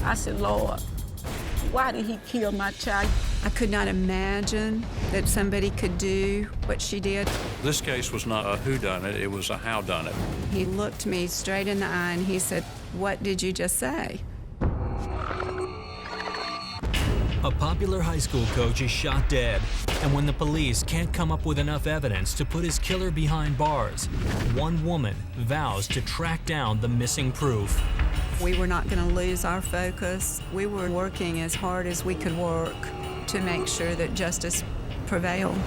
I said, Lord, why did he kill my child? I could not imagine that somebody could do what she did. This case was not a whodunit, it was a howdunit. He looked me straight in the eye and he said, "What did you just say?" A popular high school coach is shot dead, and when the police can't come up with enough evidence to put his killer behind bars, one woman vows to track down the missing proof. We were not going to lose our focus. We were working as hard as we could work to make sure that justice prevailed.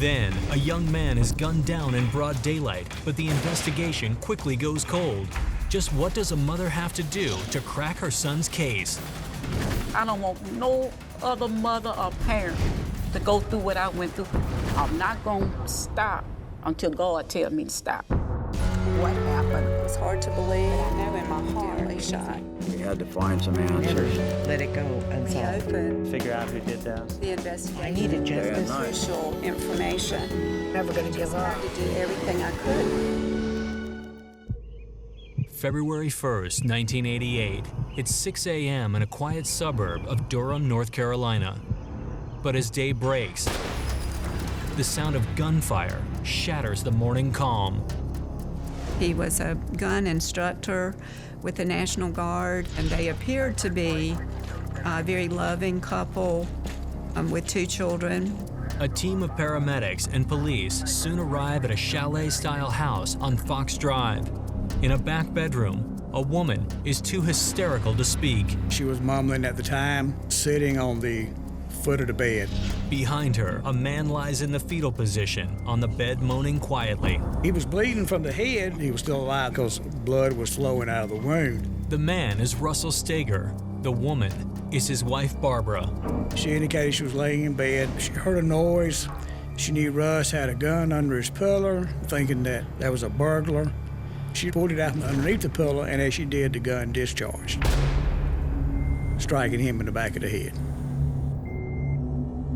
Then, a young man is gunned down in broad daylight, but the investigation quickly goes cold. Just what does a mother have to do to crack her son's case? I don't want no other mother or parent to go through what I went through. I'm not going to stop until God tells me to stop. What happened? It's hard to believe. I know in my heart he shot. We had to find some answers. Let it go unsolved. Open Figure out who did that. the investigation. I needed justice. Yeah, nice. Crucial information. Never gonna give up. I had to do everything I could. February 1st, 1988. It's 6 a.m. in a quiet suburb of Durham, North Carolina. But as day breaks, the sound of gunfire shatters the morning calm. He was a gun instructor with the National Guard, and they appeared to be a very loving couple with 2 children. A team of paramedics and police soon arrive at a chalet-style house on Fox Drive. In a back bedroom, a woman is too hysterical to speak. She was mumbling at the time, sitting on the foot of the bed. Behind her, a man lies in the fetal position on the bed, moaning quietly. He was bleeding from the head. He was still alive because blood was flowing out of the wound. The man is Russell Steger. The woman is his wife, Barbara. She indicated she was laying in bed. She heard a noise. She knew Russ had a gun under his pillow, thinking that was a burglar. She pulled it out from underneath the pillow, and as she did, the gun discharged, striking him in the back of the head.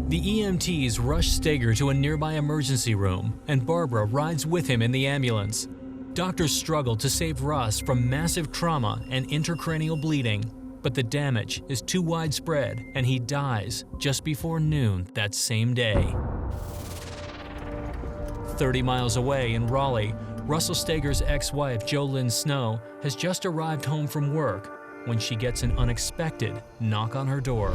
The EMTs rush Steger to a nearby emergency room, and Barbara rides with him in the ambulance. Doctors struggle to save Russ from massive trauma and intracranial bleeding, but the damage is too widespread, and he dies just before noon that same day. 30 miles away in Raleigh, Russell Steger's ex-wife, JoLynn Snow, has just arrived home from work when she gets an unexpected knock on her door.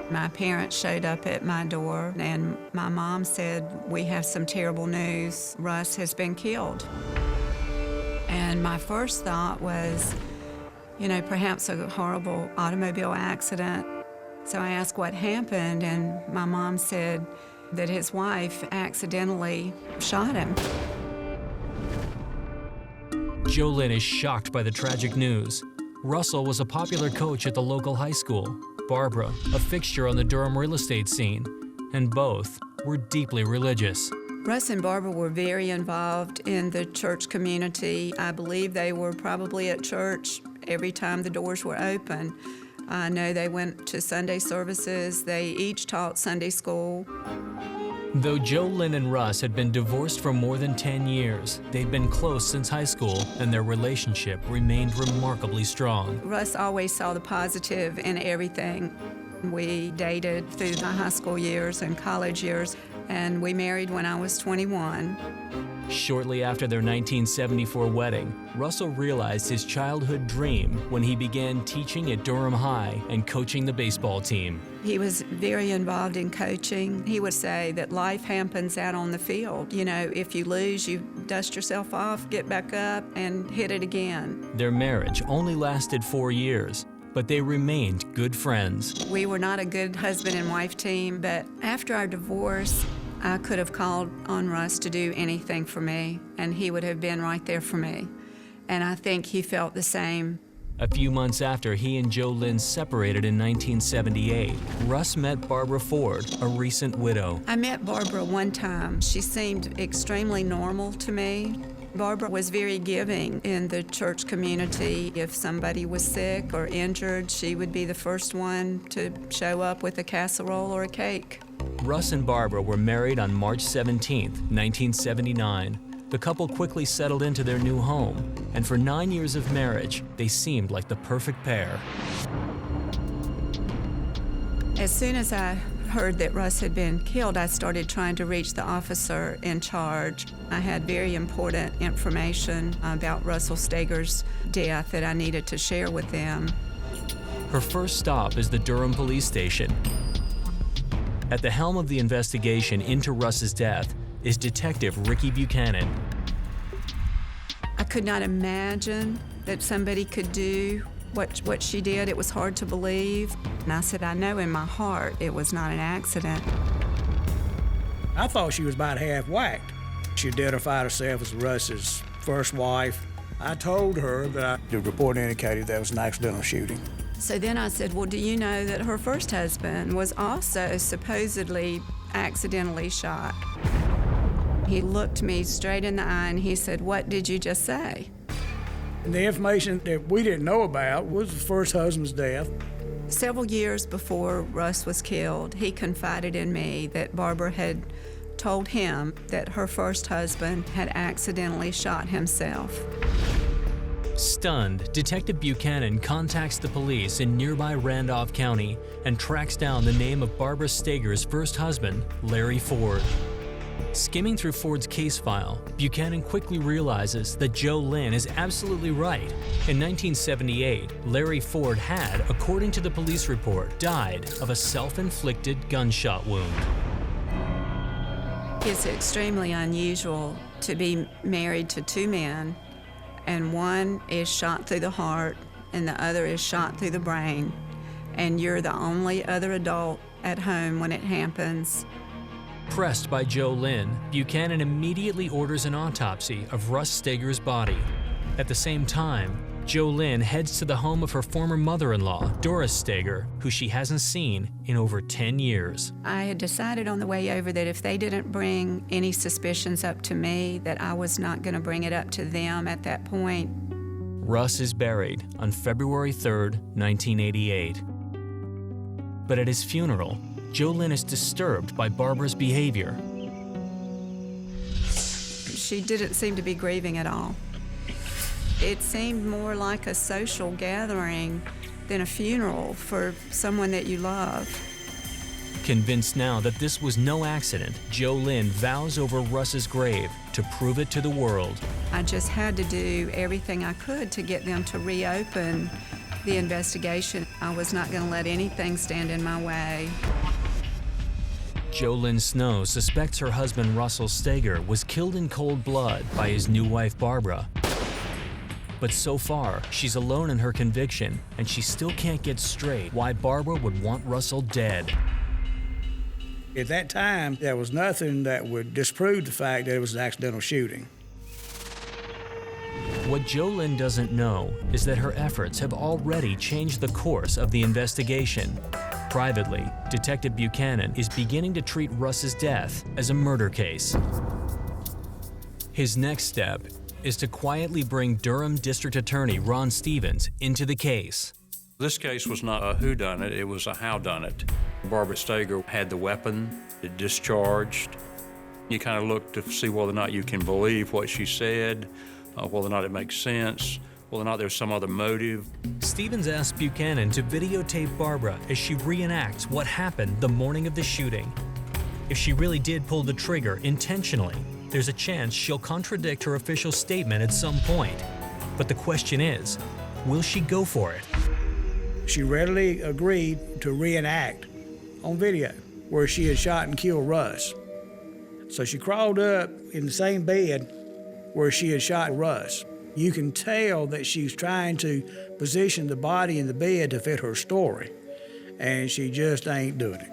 My parents showed up at my door, and my mom said, "We have some terrible news. Russ has been killed." And my first thought was, perhaps a horrible automobile accident. So I asked what happened, and my mom said that his wife accidentally shot him. JoLynn is shocked by the tragic news. Russell was a popular coach at the local high school, Barbara, a fixture on the Durham real estate scene, and both were deeply religious. Russ and Barbara were very involved in the church community. I believe they were probably at church every time the doors were open. I know they went to Sunday services. They each taught Sunday school. Though JoLynn and Russ had been divorced for more than 10 years, they'd been close since high school, and their relationship remained remarkably strong. Russ always saw the positive in everything. We dated through the high school years and college years, and we married when I was 21. Shortly after their 1974 wedding, Russell realized his childhood dream when he began teaching at Durham High and coaching the baseball team. He was very involved in coaching. He would say that life happens out on the field. If you lose, you dust yourself off, get back up, and hit it again. Their marriage only lasted 4 years, but they remained good friends. We were not a good husband and wife team, but after our divorce, I could have called on Russ to do anything for me, and he would have been right there for me. And I think he felt the same. A few months after he and JoLynn separated in 1978, Russ met Barbara Ford, a recent widow. I met Barbara one time. She seemed extremely normal to me. Barbara was very giving in the church community. If somebody was sick or injured, she would be the first one to show up with a casserole or a cake. Russ and Barbara were married on March 17, 1979. The couple quickly settled into their new home, and for 9 years of marriage, they seemed like the perfect pair. As soon as I heard that Russ had been killed, I started trying to reach the officer in charge. I had very important information about Russell Steger's death that I needed to share with them. Her first stop is the Durham police station. At the helm of the investigation into Russ's death is Detective Ricky Buchanan. I could not imagine that somebody could do what she did. It was hard to believe. And I said, I know in my heart it was not an accident. I thought she was about half whacked. She identified herself as Russ's first wife. I told her that the report indicated that was an accidental shooting. So then I said, well, do you know that her first husband was also supposedly accidentally shot? He looked me straight in the eye and he said, what did you just say? And the information that we didn't know about was the first husband's death. Several years before Russ was killed, he confided in me that Barbara had told him that her first husband had accidentally shot himself. Stunned, Detective Buchanan contacts the police in nearby Randolph County and tracks down the name of Barbara Steger's first husband, Larry Ford. Skimming through Ford's case file, Buchanan quickly realizes that Joe Lynn is absolutely right. In 1978, Larry Ford had, according to the police report, died of a self-inflicted gunshot wound. It's extremely unusual to be married to two men, and one is shot through the heart and the other is shot through the brain, and you're the only other adult at home when it happens. Pressed by Joe Lynn, Buchanan immediately orders an autopsy of Russ Steger's body. At the same time, Joe Lynn heads to the home of her former mother-in-law, Doris Steger, who she hasn't seen in over 10 years. I had decided on the way over that if they didn't bring any suspicions up to me, that I was not going to bring it up to them at that point. Russ is buried on February 3rd, 1988. But at his funeral, Joe Lynn is disturbed by Barbara's behavior. She didn't seem to be grieving at all. It seemed more like a social gathering than a funeral for someone that you love. Convinced now that this was no accident, Joe Lynn vows over Russ's grave to prove it to the world. I just had to do everything I could to get them to reopen the investigation. I was not going to let anything stand in my way. Jo Lynn Snow suspects her husband Russell Steger was killed in cold blood by his new wife Barbara. But so far, she's alone in her conviction, and she still can't get straight why Barbara would want Russell dead. At that time, there was nothing that would disprove the fact that it was an accidental shooting. What Jo Lynn doesn't know is that her efforts have already changed the course of the investigation. Privately, Detective Buchanan is beginning to treat Russ's death as a murder case. His next step is to quietly bring Durham District Attorney Ron Stevens into the case. This case was not a whodunit, it was a howdunit. Barbara Steger had the weapon, it discharged. You kind of look to see whether or not you can believe what she said, whether or not it makes sense, whether or not there's some other motive. Stevens asks Buchanan to videotape Barbara as she reenacts what happened the morning of the shooting. If she really did pull the trigger intentionally, there's a chance she'll contradict her official statement at some point. But the question is, will she go for it? She readily agreed to reenact on video where she had shot and killed Russ. So she crawled up in the same bed where she had shot Russ. You can tell that she's trying to position the body in the bed to fit her story, and she just ain't doing it.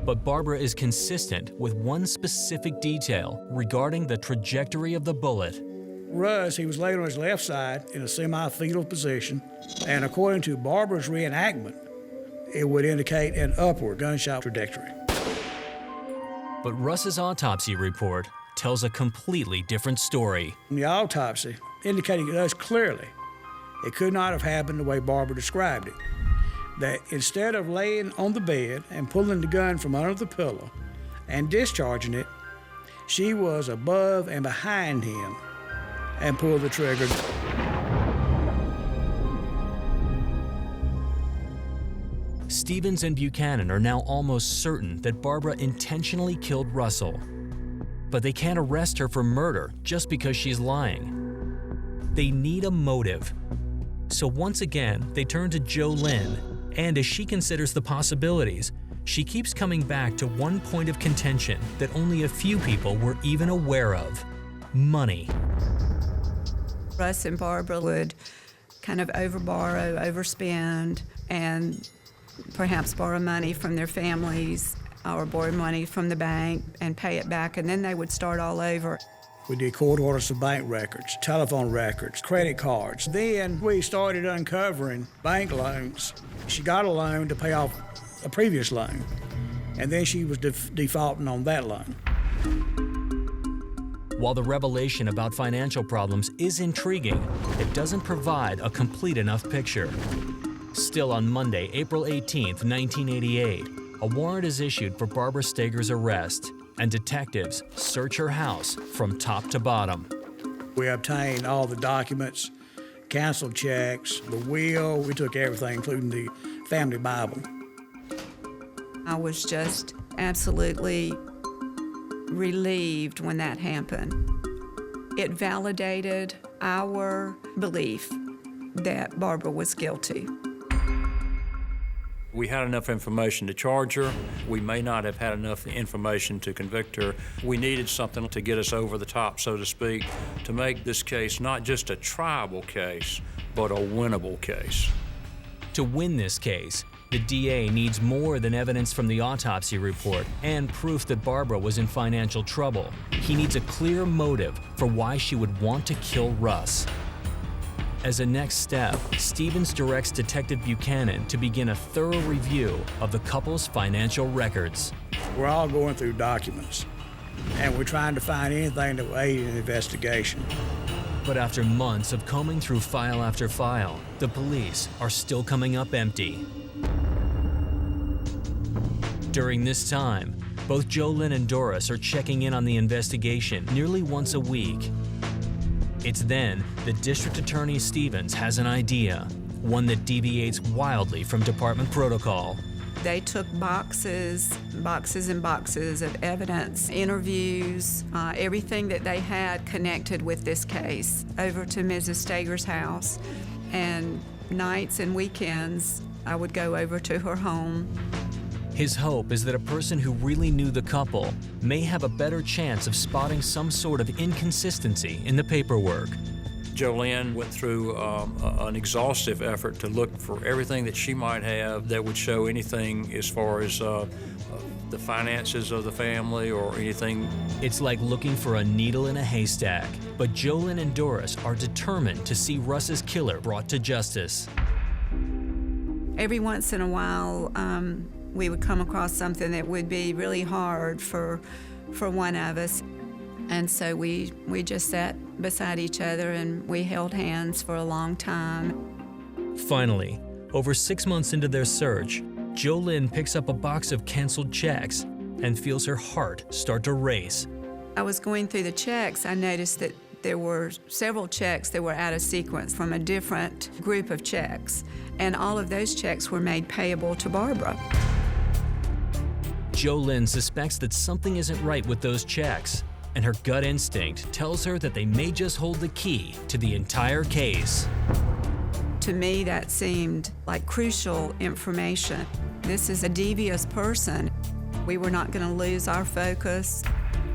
But Barbara is consistent with one specific detail regarding the trajectory of the bullet. Russ, he was laid on his left side in a semi-fetal position, and according to Barbara's reenactment, it would indicate an upward gunshot trajectory. But Russ's autopsy report tells a completely different story. The autopsy indicated to us clearly it could not have happened the way Barbara described it. That instead of laying on the bed and pulling the gun from under the pillow and discharging it, She was above and behind him and pulled the trigger. Stevens and Buchanan are now almost certain that Barbara intentionally killed Russell. But they can't arrest her for murder just because she's lying. They need a motive. So once again, they turn to Jo Lynn, and as she considers the possibilities, she keeps coming back to one point of contention that only a few people were even aware of: money. Russ and Barbara would kind of overborrow, overspend, and perhaps borrow money from their families or borrow money from the bank and pay it back, and then they would start all over. We did court orders of bank records, telephone records, credit cards. Then we started uncovering bank loans. She got a loan to pay off a previous loan, and then she was defaulting on that loan. While the revelation about financial problems is intriguing, it doesn't provide a complete enough picture. Still, on Monday, April 18th, 1988, a warrant is issued for Barbara Steger's arrest, and detectives search her house from top to bottom. We obtained all the documents, canceled checks, the will. We took everything, including the family Bible. I was just absolutely relieved when that happened. It validated our belief that Barbara was guilty. We had enough information to charge her. We may not have had enough information to convict her. We needed something to get us over the top, so to speak, to make this case not just a triable case, but a winnable case. To win this case, the DA needs more than evidence from the autopsy report and proof that Barbara was in financial trouble. He needs a clear motive for why she would want to kill Russ. As a next step, Stevens directs Detective Buchanan to begin a thorough review of the couple's financial records. We're all going through documents, and we're trying to find anything that will aid in the investigation. But after months of combing through file after file, the police are still coming up empty. During this time, both Jo Lynn and Doris are checking in on the investigation nearly once a week. It's then that District Attorney Stevens has an idea, one that deviates wildly from department protocol. They took boxes and boxes of evidence, interviews, everything that they had connected with this case over to Mrs. Steger's house. And nights and weekends, I would go over to her home. His hope is that a person who really knew the couple may have a better chance of spotting some sort of inconsistency in the paperwork. Jo Lynn went through an exhaustive effort to look for everything that she might have that would show anything as far as the finances of the family or anything. It's like looking for a needle in a haystack, but Jo Lynn and Doris are determined to see Russ's killer brought to justice. Every once in a while, we would come across something that would be really hard for one of us. And so we just sat beside each other and we held hands for a long time. Finally, over 6 months into their search, Jo Lynn picks up a box of canceled checks and feels her heart start to race. I was going through the checks. I noticed that there were several checks that were out of sequence from a different group of checks. And all of those checks were made payable to Barbara. Jo Lynn suspects that something isn't right with those checks, and her gut instinct tells her that they may just hold the key to the entire case. To me, that seemed like crucial information. This is a devious person. We were not going to lose our focus.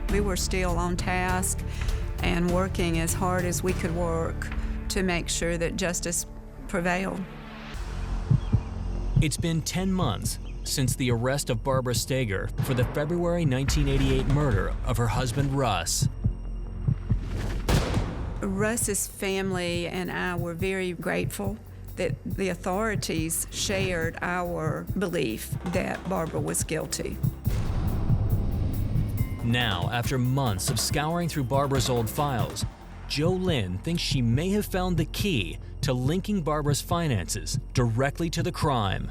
We were still on task and working as hard as we could work to make sure that justice prevailed. It's been 10 months since the arrest of Barbara Steger for the February 1988 murder of her husband, Russ. Russ's family and I were very grateful that the authorities shared our belief that Barbara was guilty. Now, after months of scouring through Barbara's old files, Jo Lynn thinks she may have found the key to linking Barbara's finances directly to the crime.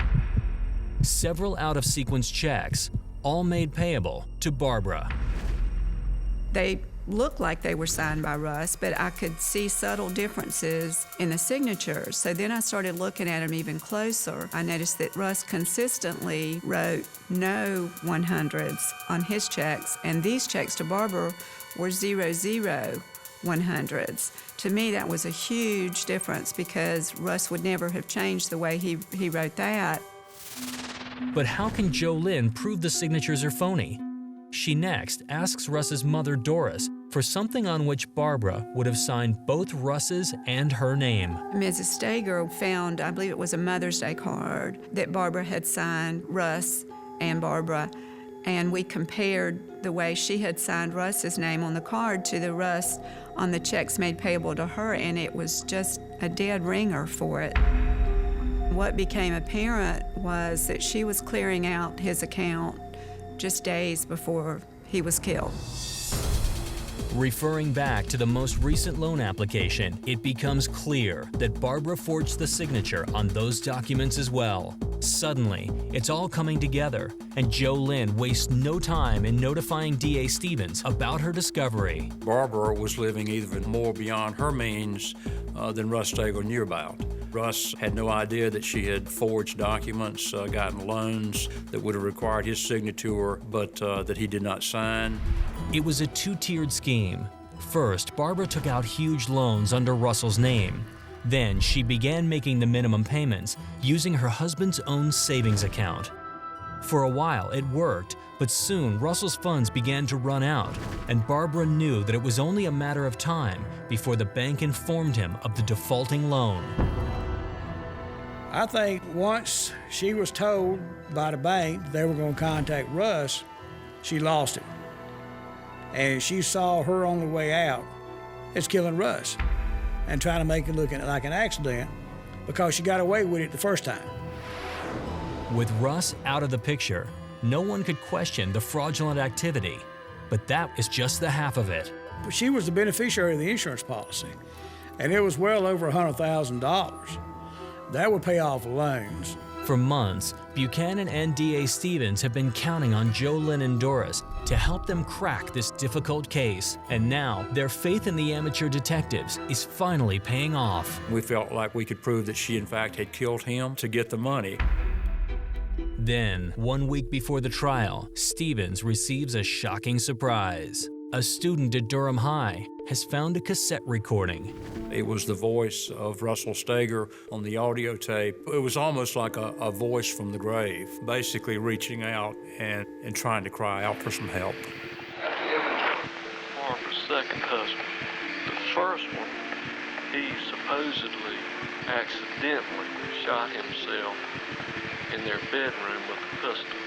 Several out-of-sequence checks, all made payable to Barbara. They looked like they were signed by Russ, but I could see subtle differences in the signatures. So then I started looking at them even closer. I noticed that Russ consistently wrote no 100s on his checks, and these checks to Barbara were 00 100s. To me, that was a huge difference because Russ would never have changed the way he wrote that. But how can JoLynn prove the signatures are phony? She next asks Russ's mother, Doris, for something on which Barbara would have signed both Russ's and her name. Mrs. Steger found, I believe it was a Mother's Day card, that Barbara had signed Russ and Barbara, and we compared the way she had signed Russ's name on the card to the Russ on the checks made payable to her, and it was just a dead ringer for it. What became apparent was that she was clearing out his account just days before he was killed. Referring back to the most recent loan application, it becomes clear that Barbara forged the signature on those documents as well. Suddenly, it's all coming together, and JoLynn wastes no time in notifying D.A. Stevens about her discovery. Barbara was living even more beyond her means than Russ Steger knew about. Russ had no idea that she had forged documents, gotten loans that would have required his signature, but that he did not sign. It was a two-tiered scheme. First, Barbara took out huge loans under Russell's name. Then she began making the minimum payments using her husband's own savings account. For a while, it worked, but soon Russell's funds began to run out, and Barbara knew that it was only a matter of time before the bank informed him of the defaulting loan. I think once she was told by the bank they were going to contact Russ, she lost it. And she saw her only way out is killing Russ and trying to make it look like an accident because she got away with it the first time. With Russ out of the picture, no one could question the fraudulent activity, but that is just the half of it. But she was the beneficiary of the insurance policy, and it was well over $100,000. That would pay off loans. For months, Buchanan and D.A. Stevens have been counting on JoLynn and Doris to help them crack this difficult case. And now, their faith in the amateur detectives is finally paying off. We felt like we could prove that she, in fact, had killed him to get the money. Then, 1 week before the trial, Stevens receives a shocking surprise. A student at Durham High has found a cassette recording. It was the voice of Russell Steger on the audio tape. It was almost like a voice from the grave, basically reaching out and trying to cry out for some help. Barbara's second husband. The first one, he supposedly accidentally shot himself in their bedroom with a pistol.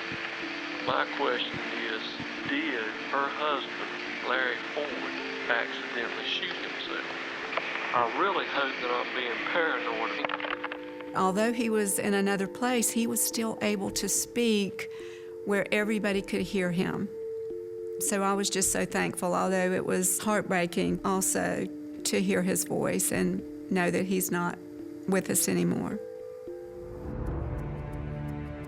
My question is, did her husband, Larry Ford, accidentally shoot himself? I really hope that I'm being paranoid. Although he was in another place, he was still able to speak where everybody could hear him. So I was just so thankful, although it was heartbreaking also to hear his voice and know that he's not with us anymore.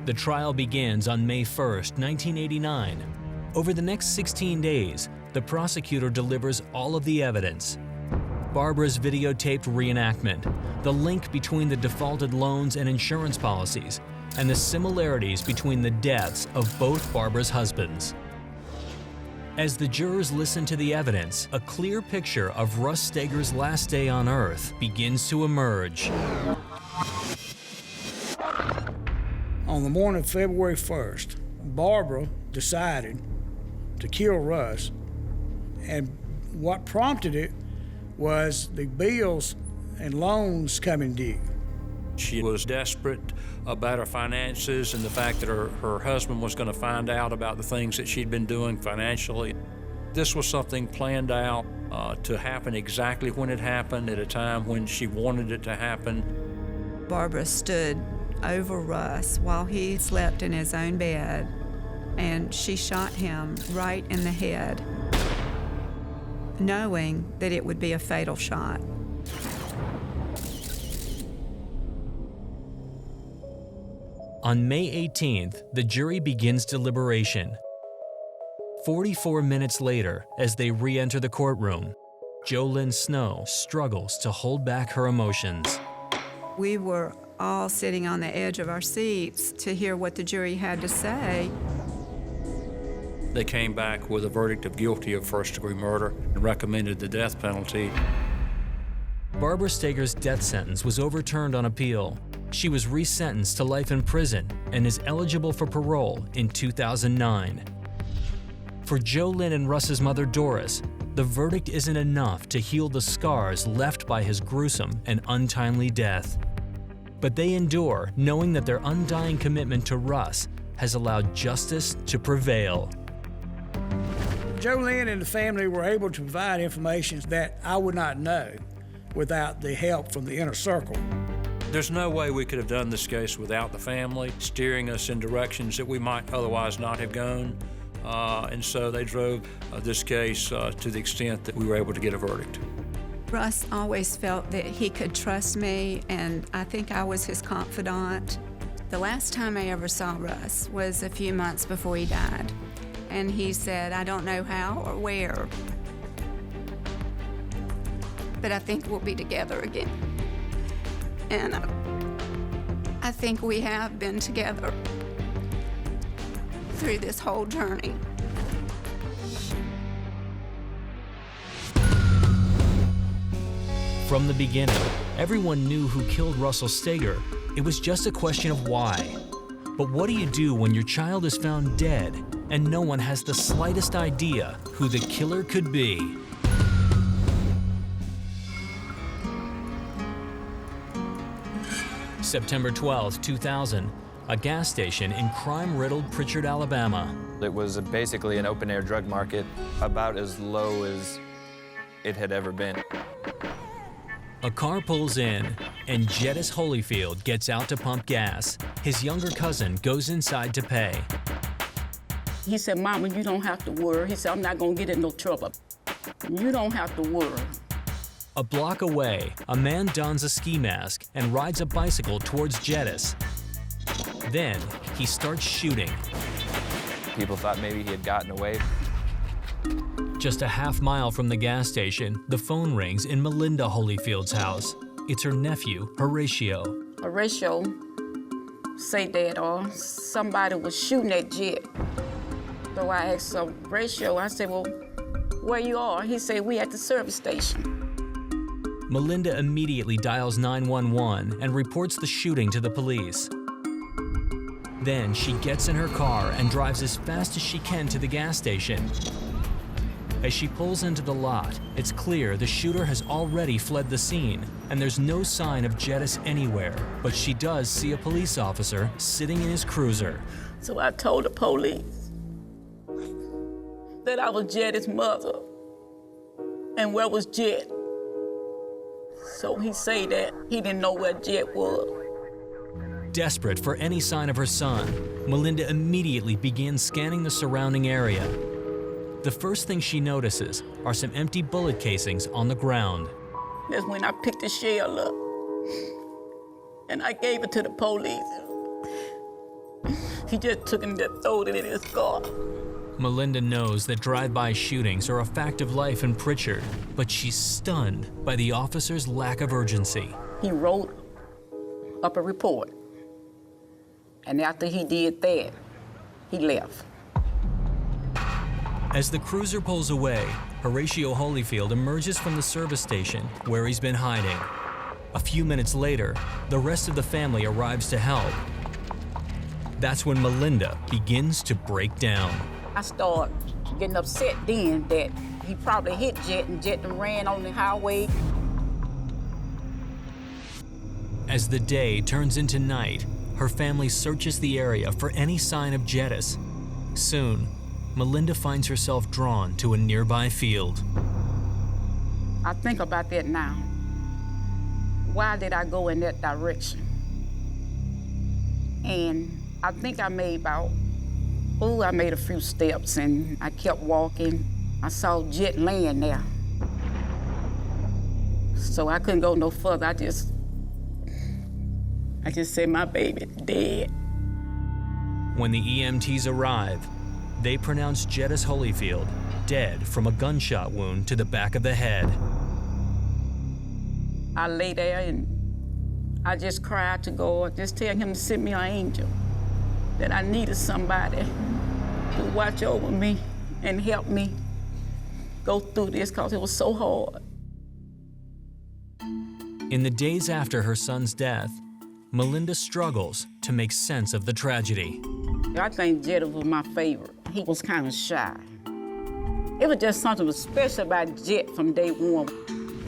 The trial begins on May 1st, 1989. Over the next 16 days, the prosecutor delivers all of the evidence. Barbara's videotaped reenactment, the link between the defaulted loans and insurance policies, and the similarities between the deaths of both Barbara's husbands. As the jurors listen to the evidence, a clear picture of Russ Steger's last day on Earth begins to emerge. On the morning of February 1st, Barbara decided to kill Russ, and what prompted it was the bills and loans coming due. She was desperate about her finances and the fact that her husband was going to find out about the things that she'd been doing financially. This was something planned out to happen exactly when it happened, at a time when she wanted it to happen. Barbara stood over Russ while he slept in his own bed, and she shot him right in the head, knowing that it would be a fatal shot. On May 18th, the jury begins deliberation. 44 minutes later, as they re-enter the courtroom, JoLynn Snow struggles to hold back her emotions. We were all sitting on the edge of our seats to hear what the jury had to say. They came back with a verdict of guilty of first-degree murder and recommended the death penalty. Barbara Steger's death sentence was overturned on appeal. She was resentenced to life in prison and is eligible for parole in 2009. For JoLynn and Russ's mother, Doris, the verdict isn't enough to heal the scars left by his gruesome and untimely death. But they endure, knowing that their undying commitment to Russ has allowed justice to prevail. JoLynn and the family were able to provide information that I would not know without the help from the inner circle. There's no way we could have done this case without the family steering us in directions that we might otherwise not have gone. And so they drove this case to the extent that we were able to get a verdict. Russ always felt that he could trust me, and I think I was his confidant. The last time I ever saw Russ was a few months before he died. And he said, "I don't know how or where, but I think we'll be together again." And I think we have been together through this whole journey. From the beginning, everyone knew who killed Russell Steger. It was just a question of why. But what do you do when your child is found dead and no one has the slightest idea who the killer could be? September 12, 2000, a gas station in crime-riddled Pritchard, Alabama. It was basically an open-air drug market, about as low as it had ever been. A car pulls in, and Jettis Holyfield gets out to pump gas. His younger cousin goes inside to pay. He said, "Mama, you don't have to worry." He said, "I'm not gonna get in no trouble. You don't have to worry." A block away, a man dons a ski mask and rides a bicycle towards Jettis. Then, he starts shooting. People thought maybe he had gotten away. Just a half mile from the gas station, the phone rings in Melinda Holyfield's house. It's her nephew, Horatio. Horatio say that somebody was shooting at Jet. So I asked Horatio, I said, "Well, where you are?" He said, "We at the service station." Melinda immediately dials 911 and reports the shooting to the police. Then she gets in her car and drives as fast as she can to the gas station. As she pulls into the lot, it's clear the shooter has already fled the scene, and there's no sign of Jettis anywhere, but she does see a police officer sitting in his cruiser. So I told the police that I was Jettis' mother, and where was Jet? So he said that he didn't know where Jet was. Desperate for any sign of her son, Melinda immediately begins scanning the surrounding area. The first thing she notices are some empty bullet casings on the ground. That's when I picked the shell up, and I gave it to the police. He just took it and just threw it in his car. Melinda knows that drive-by shootings are a fact of life in Pritchard, but she's stunned by the officer's lack of urgency. He wrote up a report, and after he did that, he left. As the cruiser pulls away, Horatio Holyfield emerges from the service station where he's been hiding. A few minutes later, the rest of the family arrives to help. That's when Melinda begins to break down. I started getting upset then that he probably hit Jet and Jet ran on the highway. As the day turns into night, her family searches the area for any sign of Jettis. Soon, Melinda finds herself drawn to a nearby field. I think about that now. Why did I go in that direction? And I think I made a few steps, and I kept walking. I saw Jet laying there. So I couldn't go no further. I just said, "My baby dead." When the EMTs arrive, They pronounced Justice Holyfield dead from a gunshot wound to the back of the head. I lay there and I just cried to God, just tell him to send me an angel, that I needed somebody to watch over me and help me go through this because it was so hard. In the days after her son's death, Melinda struggles to make sense of the tragedy. I think Jed was my favorite. He was kind of shy. It was just something special about Jed from day one.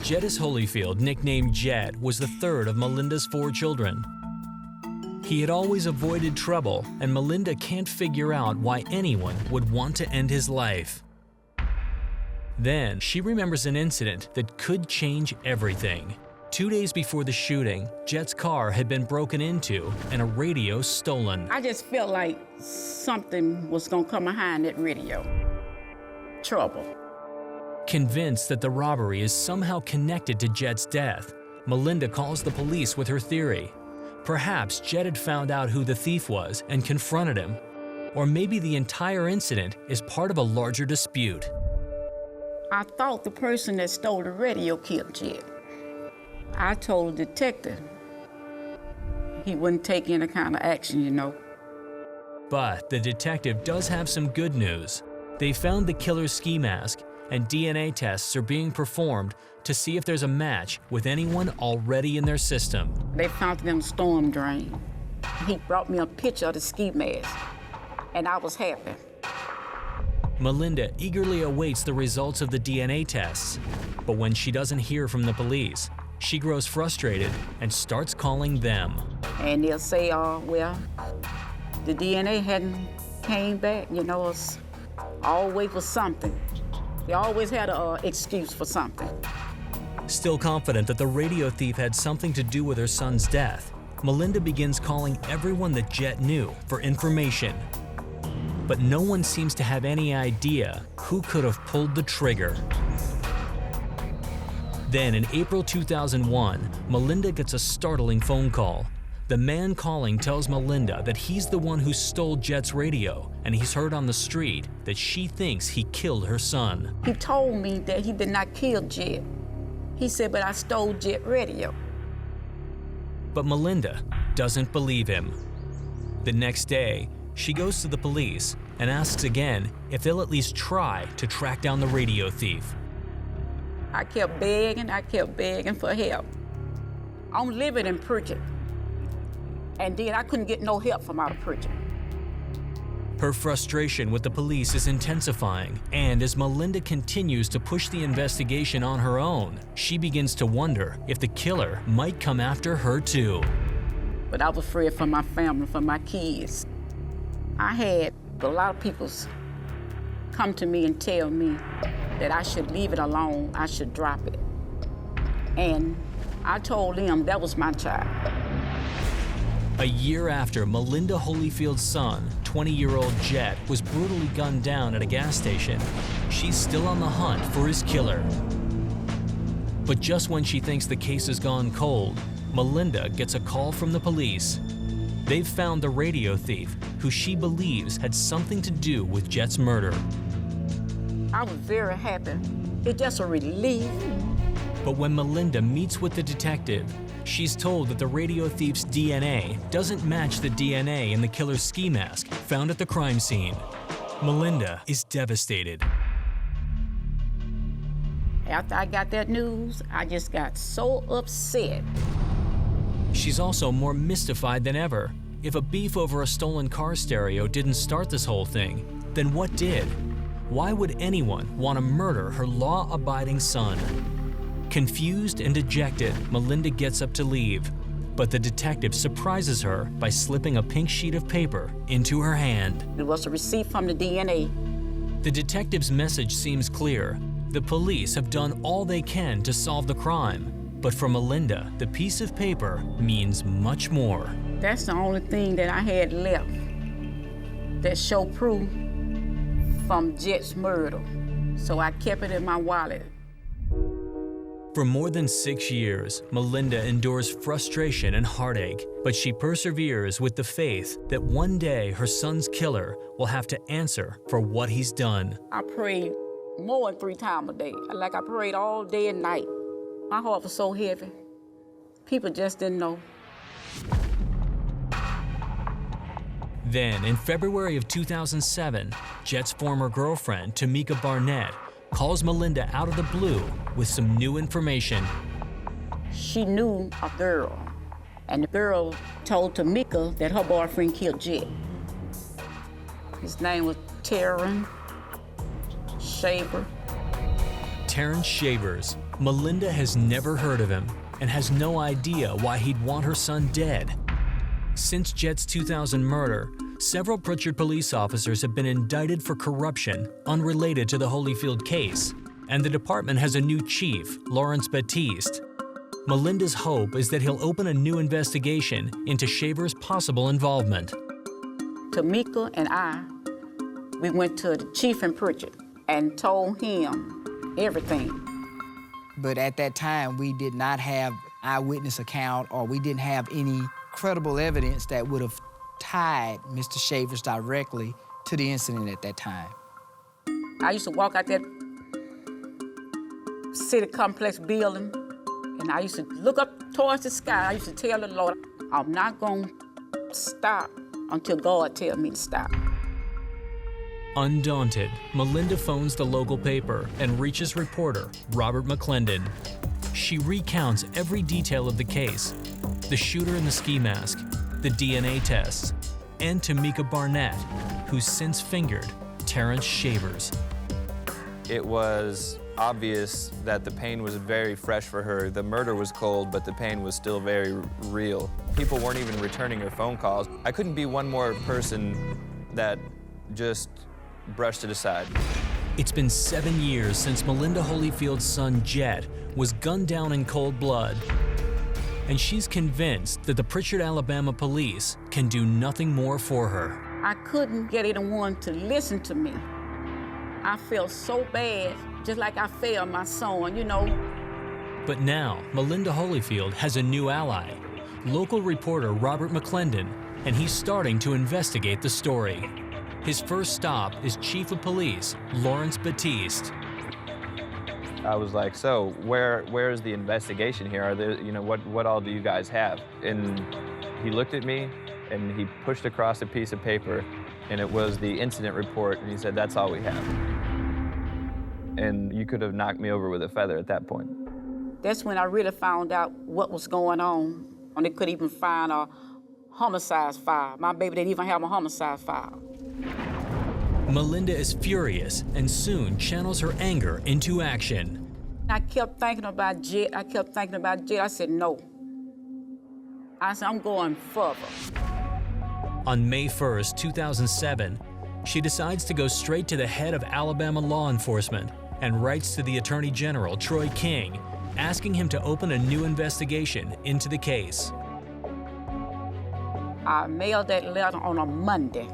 Justice Holyfield, nicknamed Jet, was the third of Melinda's 4 children. He had always avoided trouble, and Melinda can't figure out why anyone would want to end his life. Then she remembers an incident that could change everything. 2 days before the shooting, Jet's car had been broken into and a radio stolen. I just felt like something was gonna come behind that radio. Trouble. Convinced that the robbery is somehow connected to Jet's death, Melinda calls the police with her theory. Perhaps Jet had found out who the thief was and confronted him. Or maybe the entire incident is part of a larger dispute. I thought the person that stole the radio killed Jed. I told the detective he wouldn't take any kind of action, you know. But the detective does have some good news. They found the killer's ski mask, and DNA tests are being performed to see if there's a match with anyone already in their system. They found it in a storm drain. He brought me a picture of the ski mask, and I was happy. Melinda eagerly awaits the results of the DNA tests, but when she doesn't hear from the police, she grows frustrated and starts calling them. And they'll say, well, the DNA hadn't came back, you know, it's always for something. They always had an excuse for something. Still confident that the radio thief had something to do with her son's death, Melinda begins calling everyone that Jet knew for information. But no one seems to have any idea who could have pulled the trigger. Then in April 2001, Melinda gets a startling phone call. The man calling tells Melinda that he's the one who stole Jet's radio, and he's heard on the street that she thinks he killed her son. He told me that he did not kill Jet. He said, but I stole Jet radio. But Melinda doesn't believe him. The next day, she goes to the police and asks again if they'll at least try to track down the radio thief. I kept begging for help. I'm living in Pritchard. And then I couldn't get no help from out of Pritchard. Her frustration with the police is intensifying, and as Melinda continues to push the investigation on her own, she begins to wonder if the killer might come after her too. But I was afraid for my family, for my kids. I had a lot of people come to me and tell me that I should leave it alone, I should drop it. And I told them that was my child. A year after Melinda Holyfield's son, 20-year-old Jet, was brutally gunned down at a gas station, she's still on the hunt for his killer. But just when she thinks the case has gone cold, Melinda gets a call from the police. They've found the radio thief, who she believes had something to do with Jet's murder. I was very happy. It's just a relief. But when Melinda meets with the detective, she's told that the radio thief's DNA doesn't match the DNA in the killer's ski mask found at the crime scene. Melinda is devastated. After I got that news, I just got so upset. She's also more mystified than ever. If a beef over a stolen car stereo didn't start this whole thing, then what did? Why would anyone want to murder her law-abiding son? Confused and dejected, Melinda gets up to leave, but the detective surprises her by slipping a pink sheet of paper into her hand. It was a receipt from the DNA. The detective's message seems clear. The police have done all they can to solve the crime, but for Melinda, the piece of paper means much more. That's the only thing that I had left that showed proof from Jet's murder. So I kept it in my wallet. For more than 6 years, Melinda endures frustration and heartache, but she perseveres with the faith that one day her son's killer will have to answer for what he's done. I prayed more than 3 times a day. Like I prayed all day and night. My heart was so heavy. People just didn't know. Then, in February of 2007, Jet's former girlfriend, Tamika Barnett, calls Melinda out of the blue with some new information. She knew a girl, and the girl told Tamika that her boyfriend killed Jet. His name was Terrence Shaver. Terrence Shavers. Melinda has never heard of him and has no idea why he'd want her son dead. Since Jet's 2000 murder, several Pritchard police officers have been indicted for corruption unrelated to the Holyfield case, and the department has a new chief, Lawrence Batiste. Melinda's hope is that he'll open a new investigation into Shaver's possible involvement. Tamika and I, we went to the chief in Pritchard and told him everything. But at that time, we did not have eyewitness account, or we didn't have any credible evidence that would have tied Mr. Shavers directly to the incident at that time. I used to walk out that city complex building, and I used to look up towards the sky. I used to tell the Lord, I'm not going to stop until God tells me to stop. Undaunted, Melinda phones the local paper and reaches reporter Robert McClendon. She recounts every detail of the case, the shooter in the ski mask, the DNA tests, and Tamika Barnett, who's since fingered Terrence Shavers. It was obvious that the pain was very fresh for her. The murder was cold, but the pain was still very real. People weren't even returning her phone calls. I couldn't be one more person that just brushed it aside. It's been 7 years since Melinda Holyfield's son Jet was gunned down in cold blood, and she's convinced that the Pritchard, Alabama police can do nothing more for her. I couldn't get anyone to listen to me. I felt so bad, just like I failed my son, you know. But now, Melinda Holyfield has a new ally, local reporter Robert McClendon, and he's starting to investigate the story. His first stop is Chief of Police Lawrence Batiste. I was like, so where is the investigation here? Are there, what all do you guys have? And he looked at me and he pushed across a piece of paper, and it was the incident report, and he said, that's all we have. And you could have knocked me over with a feather at that point. That's when I really found out what was going on. And they couldn't even find a homicide file. My baby didn't even have a homicide file. Melinda is furious and soon channels her anger into action. I kept thinking about Jet. I said, no. I said, I'm going further. On May 1st, 2007, she decides to go straight to the head of Alabama law enforcement and writes to the Attorney General, Troy King, asking him to open a new investigation into the case. I mailed that letter on a Monday.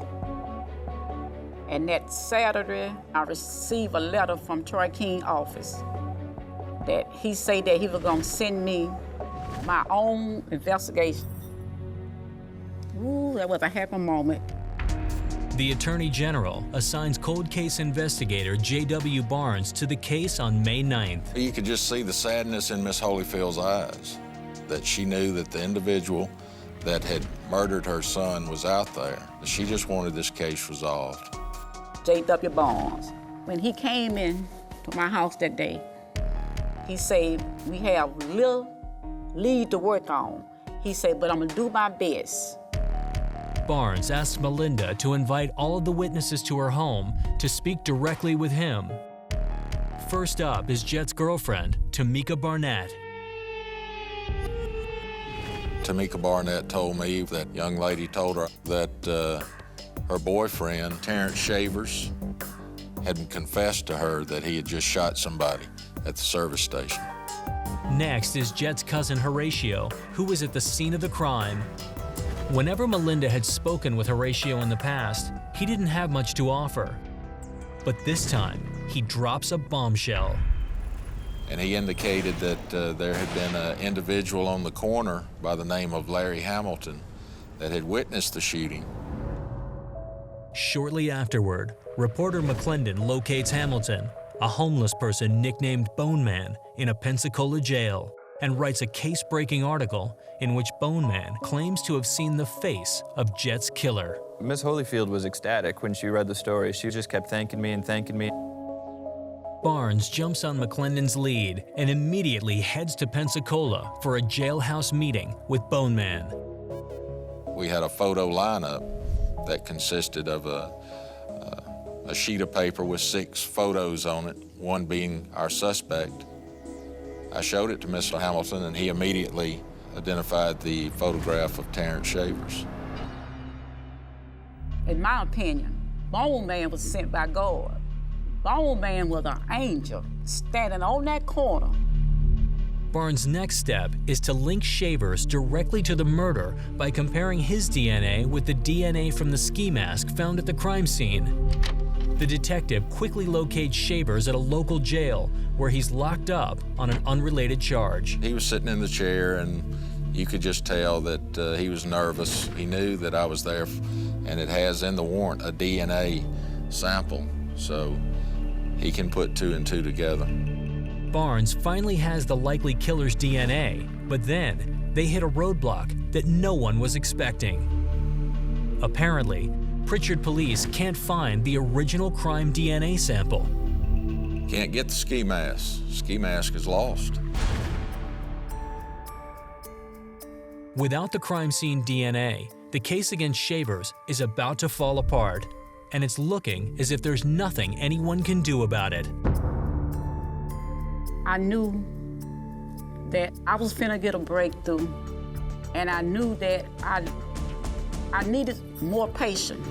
And that Saturday, I received a letter from Troy King's office that he said that he was gonna send me my own investigation. Ooh, that was a happy moment. The Attorney General assigns cold case investigator J.W. Barnes to the case on May 9th. You could just see the sadness in Miss Holyfield's eyes, that she knew that the individual that had murdered her son was out there. She just wanted this case resolved. J.W. Barnes, when he came in to my house that day, he said, we have little lead to work on. He said, but I'm gonna do my best. Barnes asks Melinda to invite all of the witnesses to her home to speak directly with him. First up is Jet's girlfriend, Tamika Barnett. Tamika Barnett told me that young lady told her that her boyfriend, Terrence Shavers, had confessed to her that he had just shot somebody at the service station. Next is Jet's cousin Horatio, who was at the scene of the crime. Whenever Melinda had spoken with Horatio in the past, he didn't have much to offer. But this time, he drops a bombshell. and he indicated that there had been an individual on the corner by the name of Larry Hamilton that had witnessed the shooting. Shortly afterward, reporter McClendon locates Hamilton, a homeless person nicknamed Bone Man, in a Pensacola jail, and writes a case-breaking article in which Bone Man claims to have seen the face of Jet's killer. Miss Holyfield was ecstatic when she read the story. She just kept thanking me and thanking me. Barnes jumps on McClendon's lead and immediately heads to Pensacola for a jailhouse meeting with Bone Man. We had a photo lineup that consisted of a sheet of paper with 6 photos on it, one being our suspect. I showed it to Mr. Hamilton, and he immediately identified the photograph of Terrence Shavers. In my opinion, Bone Man was sent by God. Bone Man was an angel standing on that corner. Barnes' next step is to link Shavers directly to the murder by comparing his DNA with the DNA from the ski mask found at the crime scene. The detective quickly locates Shavers at a local jail where he's locked up on an unrelated charge. He was sitting in the chair, and you could just tell that he was nervous. He knew that I was there, and it has in the warrant a DNA sample, so he can put 2 and 2 together. Barnes finally has the likely killer's DNA, but then they hit a roadblock that no one was expecting. Apparently, Pritchard police can't find the original crime DNA sample. Can't get the ski mask. Ski mask is lost. Without the crime scene DNA, the case against Shavers is about to fall apart, and it's looking as if there's nothing anyone can do about it. I knew that I was finna get a breakthrough, and I knew that I needed more patience.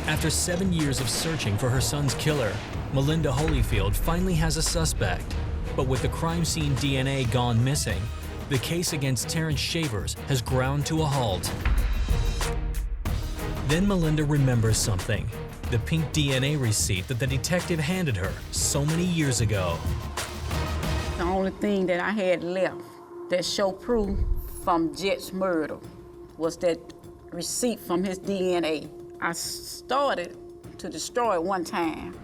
After 7 years of searching for her son's killer, Melinda Holyfield finally has a suspect. But with the crime scene DNA gone missing, the case against Terrence Shavers has ground to a halt. Then Melinda remembers something: the pink DNA receipt that the detective handed her so many years ago. The only thing that I had left that showed proof from Jet's murder was that receipt from his DNA. I started to destroy it one time,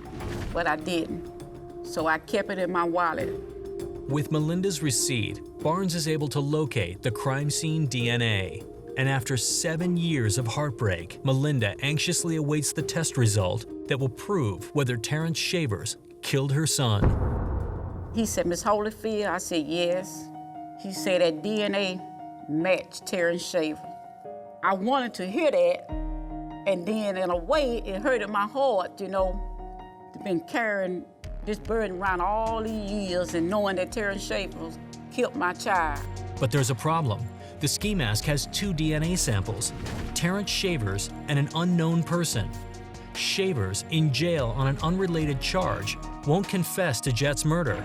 but I didn't. So I kept it in my wallet. With Melinda's receipt, Barnes is able to locate the crime scene DNA. And after 7 years of heartbreak, Melinda anxiously awaits the test result that will prove whether Terrence Shavers killed her son. He said, "Miss Holyfield?" I said, "Yes." He said that DNA matched Terrence Shavers. I wanted to hear that, and then in a way, it hurted my heart, you know, to been carrying this burden around all these years and knowing that Terrence Shavers killed my child. But there's a problem. The ski mask has 2 DNA samples, Terrence Shavers and an unknown person. Shavers, in jail on an unrelated charge, won't confess to Jet's murder.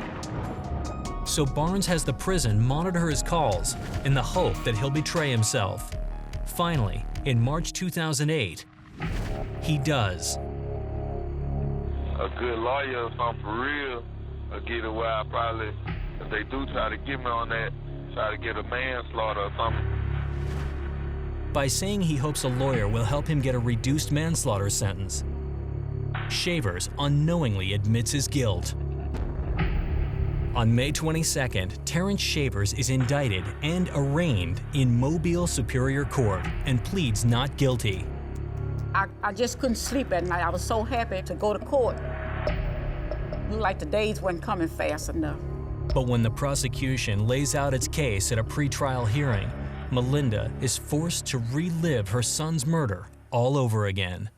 So Barnes has the prison monitor his calls in the hope that he'll betray himself. Finally, in March 2008, he does. A good lawyer, if I'm for real, will get it where I probably, if they do try to get me on that, try to get a manslaughter or something. By saying he hopes a lawyer will help him get a reduced manslaughter sentence, Shavers unknowingly admits his guilt. On May 22nd, Terrence Shavers is indicted and arraigned in Mobile Superior Court and pleads not guilty. I just couldn't sleep at night. I was so happy to go to court. Looked like the days weren't coming fast enough. But when the prosecution lays out its case at a pretrial hearing, Melinda is forced to relive her son's murder all over again.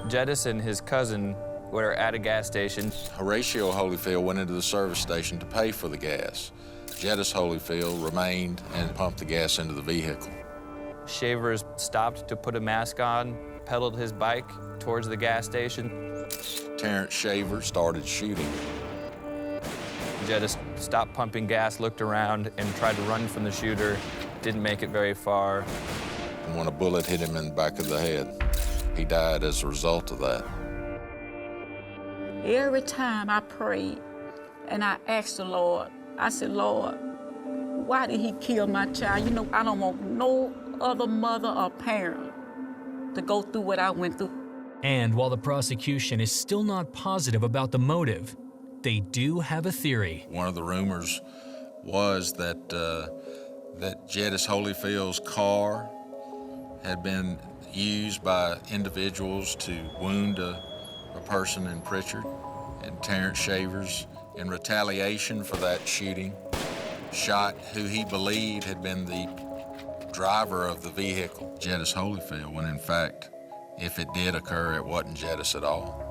Jedis and his cousin were at a gas station. Horatio Holyfield went into the service station to pay for the gas. Jedis Holyfield remained and pumped the gas into the vehicle. Shavers stopped to put a mask on, pedaled his bike towards the gas station. Terrence Shavers started shooting. Jedis stopped pumping gas, looked around, and tried to run from the shooter. didn't make it very far. And when a bullet hit him in the back of the head, he died as a result of that. Every time I prayed and I asked the Lord, I said, Lord, why did he kill my child? You know, I don't want no other mother or parent to go through what I went through. And while the prosecution is still not positive about the motive, they do have a theory. One of the rumors was that Jedice Holyfield's car had been used by individuals to wound a person in Pritchard, and Terrence Shavers, in retaliation for that shooting, shot who he believed had been the driver of the vehicle, Jedice Holyfield, when in fact, if it did occur, it wasn't Jedice at all.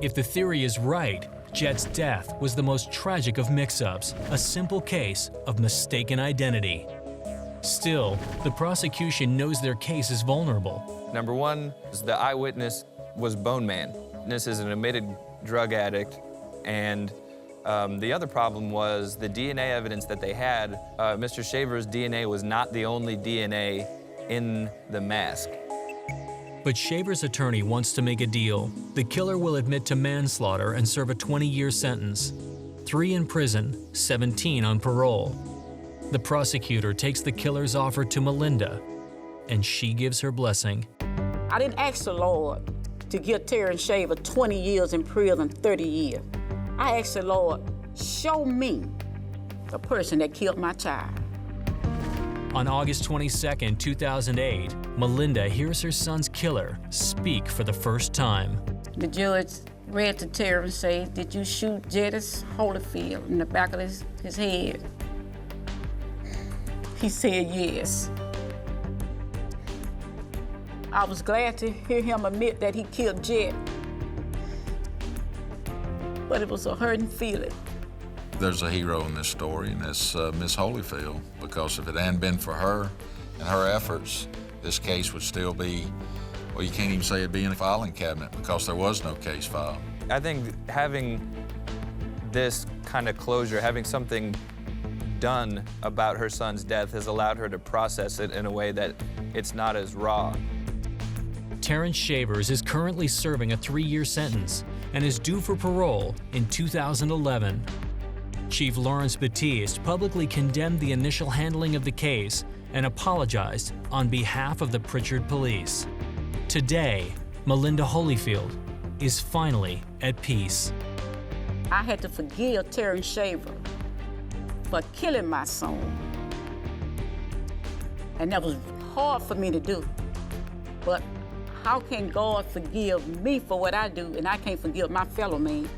If the theory is right, Jet's death was the most tragic of mix-ups, a simple case of mistaken identity. Still, the prosecution knows their case is vulnerable. Number one, the eyewitness was Bone Man. This is an admitted drug addict, and the other problem was the DNA evidence that they had. Mr. Shavers' DNA was not the only DNA in the mask. But Shavers' attorney wants to make a deal. The killer will admit to manslaughter and serve a 20-year sentence. 3 in prison, 17 on parole. The prosecutor takes the killer's offer to Melinda, and she gives her blessing. I didn't ask the Lord to give Terrence Shaver 20 years in prison, 30 years. I asked the Lord, show me the person that killed my child. On August 22, 2008, Melinda hears her son's killer speak for the first time. The judge read to Terrence, say, did you shoot Jedice Holyfield in the back of his head? He said yes. I was glad to hear him admit that he killed Jed, but it was a hurting feeling. There's a hero in this story, and that's Miss Holyfield, because if it hadn't been for her and her efforts, this case would still be, well, you can't even say it'd be in a filing cabinet because there was no case filed. I think having this kind of closure, having something done about her son's death has allowed her to process it in a way that it's not as raw. Terrence Shavers is currently serving a 3-year sentence and is due for parole in 2011. Chief Lawrence Batiste publicly condemned the initial handling of the case and apologized on behalf of the Pritchard police. Today, Melinda Holyfield is finally at peace. I had to forgive Terrence Shaver for killing my son. And that was hard for me to do. But how can God forgive me for what I do and I can't forgive my fellow man?